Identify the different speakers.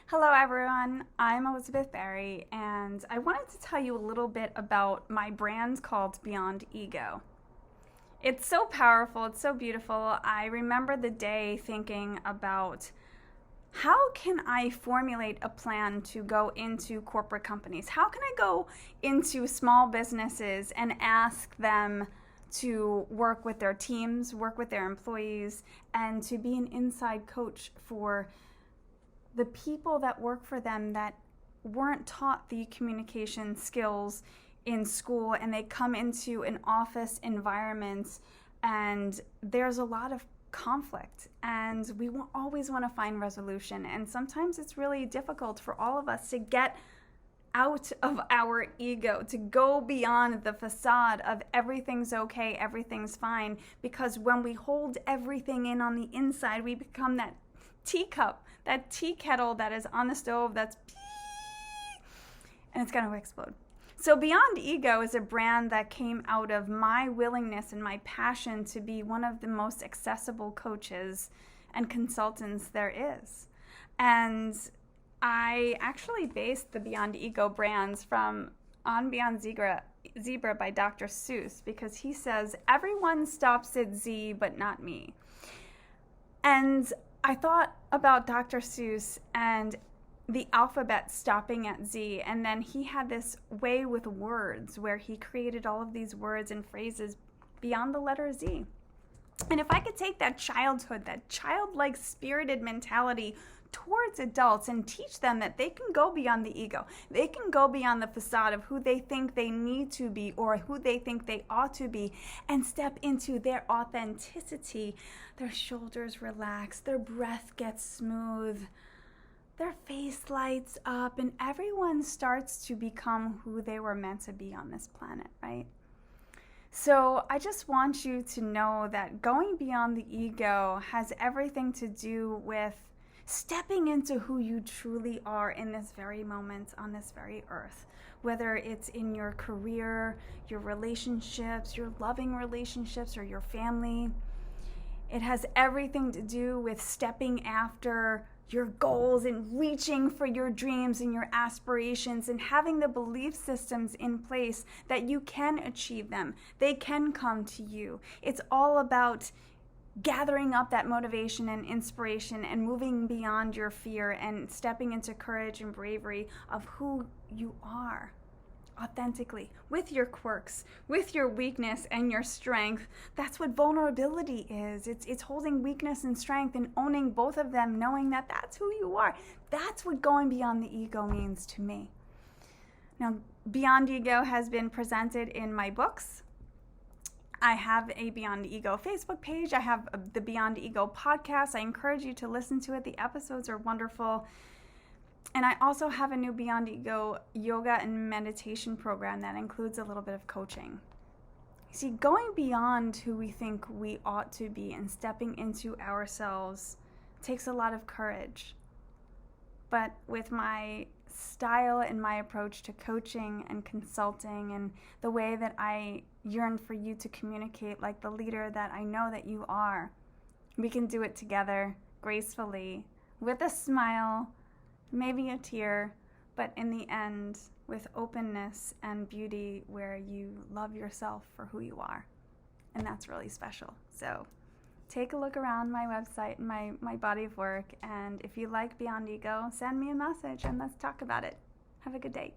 Speaker 1: Hello, everyone. I'm Elizabeth Barry, and I wanted to tell you a little bit about my brand called Beyond Ego. It's so powerful, it's so beautiful. I remember the day thinking about how can I formulate a plan to go into corporate companies? How can I go into small businesses and ask them to work with their teams, work with their employees, and to be an inside coach for the people that work for them that weren't taught the communication skills in school, and they come into an office environment and there's a lot of conflict, and we always want to find resolution, and sometimes it's really difficult for all of us to get out of our ego, to go beyond the facade of everything's okay, everything's fine, because when we hold everything in on the inside, we become that teacup, that tea kettle that is on the stove that's and it's going to explode. So Beyond Ego is a brand that came out of my willingness and my passion to be one of the most accessible coaches and consultants there is. And I actually based the Beyond Ego brands from On Beyond Zebra by Dr. Seuss, because he says, everyone stops at Z, but not me. And I thought about Dr. Seuss and the alphabet stopping at Z, and then he had this way with words where he created all of these words and phrases beyond the letter Z. And if I could take that childhood, that childlike spirited mentality towards adults and teach them that they can go beyond the ego, they can go beyond the facade of who they think they need to be or who they think they ought to be, and step into their authenticity, their shoulders relax, their breath gets smooth, their face lights up, and everyone starts to become who they were meant to be on this planet, right? So I just want you to know that going beyond the ego has everything to do with stepping into who you truly are in this very moment on this very earth, whether it's in your career, your relationships, your loving relationships, or your family. It has everything to do with stepping after your goals and reaching for your dreams and your aspirations and having the belief systems in place that you can achieve them. They can come to you. It's all about gathering up that motivation and inspiration and moving beyond your fear and stepping into courage and bravery of who you are authentically, with your quirks, with your weakness and your strength. That's what vulnerability is. It's holding weakness and strength and owning both of them, knowing that that's who you are. That's what going beyond the ego means to me. Now, Beyond Ego has been presented in my books. I have a Beyond Ego Facebook page. I have the Beyond Ego podcast. I encourage you to listen to it. The episodes are wonderful. And I also have a new Beyond Ego yoga and meditation program that includes a little bit of coaching. See, going beyond who we think we ought to be and stepping into ourselves takes a lot of courage. But with my style and my approach to coaching and consulting and the way that I yearn for you to communicate like the leader that I know that you are, we can do it together gracefully, with a smile, maybe a tear, but in the end with openness and beauty where you love yourself for who you are. And that's really special. So take a look around my website and my body of work, and if you like Beyond Ego, send me a message and let's talk about it. Have a good day.